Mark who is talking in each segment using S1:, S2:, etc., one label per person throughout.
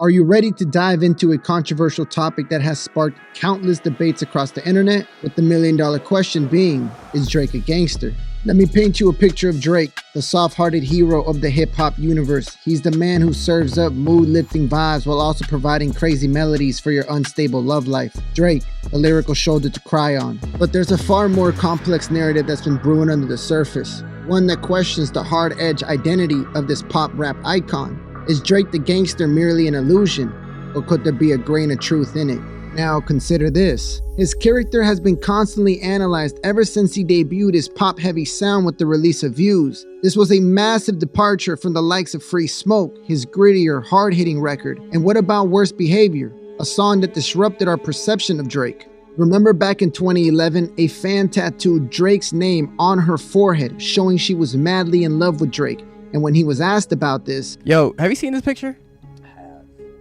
S1: Are you ready to dive into a controversial topic that has sparked countless debates across the internet? With the million-dollar question being, is Drake a gangster? Let me paint you a picture of Drake, the soft-hearted hero of the hip-hop universe. He's the man who serves up mood-lifting vibes while also providing crazy melodies for your unstable love life. Drake, the lyrical shoulder to cry on. But there's a far more complex narrative that's been brewing under the surface. One that questions the hard-edged identity of this pop rap icon. Is Drake the gangster merely an illusion, or could there be a grain of truth in it? Now consider this. His character has been constantly analyzed ever since he debuted his pop-heavy sound with the release of Views. This was a massive departure from the likes of Free Smoke, his grittier, hard-hitting record. And what about Worst Behavior, a song that disrupted our perception of Drake? Remember back in 2011, a fan tattooed Drake's name on her forehead, showing she was madly in love with Drake. And when he was asked about this...
S2: Yo, have you seen this picture?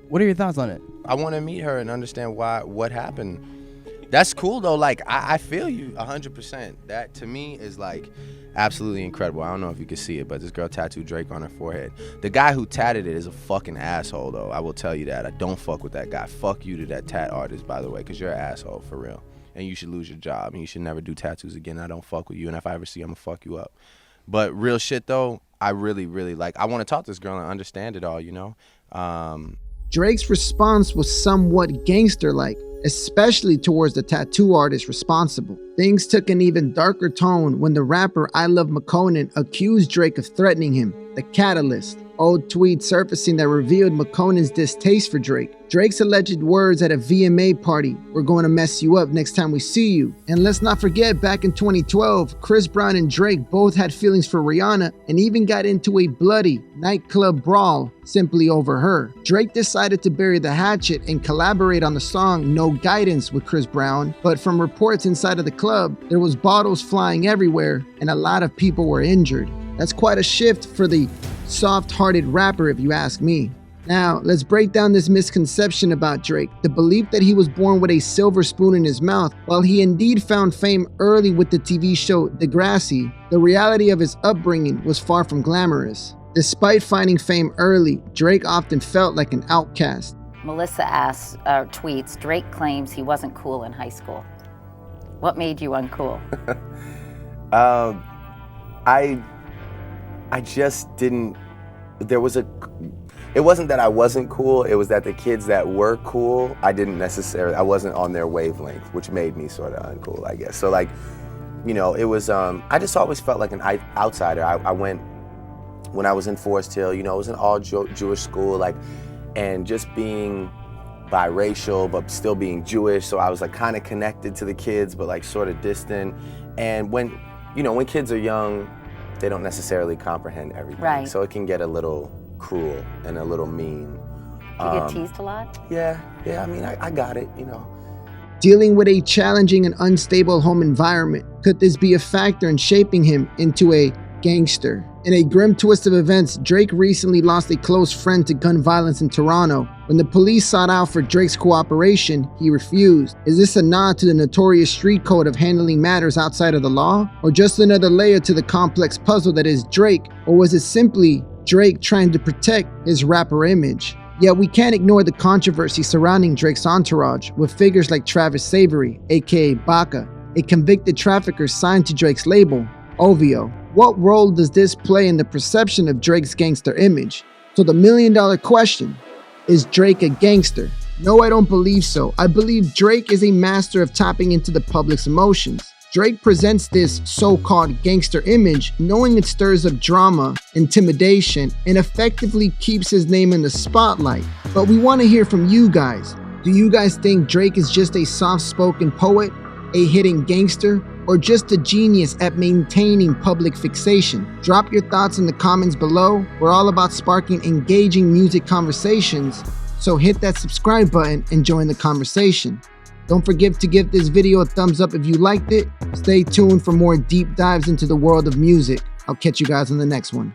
S2: What are your thoughts on it?
S3: I want to meet her and understand what happened. That's cool though. Like I feel you 100%. That to me is like absolutely incredible. I don't know if you can see it, but this girl tattooed Drake on her forehead. The guy who tatted it is a fucking asshole though. I will tell you that. I don't fuck with that guy. Fuck you to that tat artist, by the way, because you're an asshole for real. And you should lose your job and you should never do tattoos again. I don't fuck with you, and if I ever see you, I'm gonna fuck you up. But real shit though, I really like, I want to talk to this girl and understand it all, you know?
S1: Drake's response was somewhat gangster-like, especially towards the tattoo artist responsible. Things took an even darker tone when the rapper I Love McConan accused Drake of threatening him. The catalyst. Old tweets surfacing that revealed McConan's distaste for Drake. Drake's alleged words at a VMA party: "We're going to mess you up next time we see you." And let's not forget, back in 2012, Chris Brown and Drake both had feelings for Rihanna and even got into a bloody nightclub brawl simply over her. Drake decided to bury the hatchet and collaborate on the song No Guidance with Chris Brown, but from reports inside of the club, there was bottles flying everywhere and a lot of people were injured. That's quite a shift for the soft-hearted rapper, if you ask me. Now, let's break down this misconception about Drake, the belief that he was born with a silver spoon in his mouth. While he indeed found fame early with the TV show Degrassi, the reality of his upbringing was far from glamorous. Despite finding fame early, Drake often felt like an outcast.
S4: Melissa asks, tweets, Drake claims he wasn't cool in high school. What made you uncool?
S3: I just didn't, it wasn't that I wasn't cool, it was that the kids that were cool, I wasn't on their wavelength, which made me sort of uncool, I guess. So like, you know, it was, I just always felt like an outsider. I went, when I was in Forest Hill, you know, it was an all Jewish school, like, and just being biracial, but still being Jewish, so I was like kind of connected to the kids, but like sort of distant. And when kids are young, they don't necessarily comprehend everything.
S4: Right.
S3: So it can get a little cruel and a little mean.
S4: You get teased a lot?
S3: Yeah, I mean, I got it, you know.
S1: Dealing with a challenging and unstable home environment, could this be a factor in shaping him into a gangster? In a grim twist of events, Drake recently lost a close friend to gun violence in Toronto. When the police sought out for Drake's cooperation, he refused. Is this a nod to the notorious street code of handling matters outside of the law? Or just another layer to the complex puzzle that is Drake? Or was it simply Drake trying to protect his rapper image? Yet we can't ignore the controversy surrounding Drake's entourage, with figures like Travis Savory, aka Baca, a convicted trafficker signed to Drake's label, OVO. What role does this play in the perception of Drake's gangster image? So the million-dollar question, is Drake a gangster? No, I don't believe so. I believe Drake is a master of tapping into the public's emotions. Drake presents this so-called gangster image knowing it stirs up drama, intimidation, and effectively keeps his name in the spotlight. But we want to hear from you guys. Do you guys think Drake is just a soft-spoken poet, a hidden gangster, or just a genius at maintaining public fixation? Drop your thoughts in the comments below. We're all about sparking engaging music conversations, so hit that subscribe button and join the conversation. Don't forget to give this video a thumbs up if you liked it. Stay tuned for more deep dives into the world of music. I'll catch you guys on the next one.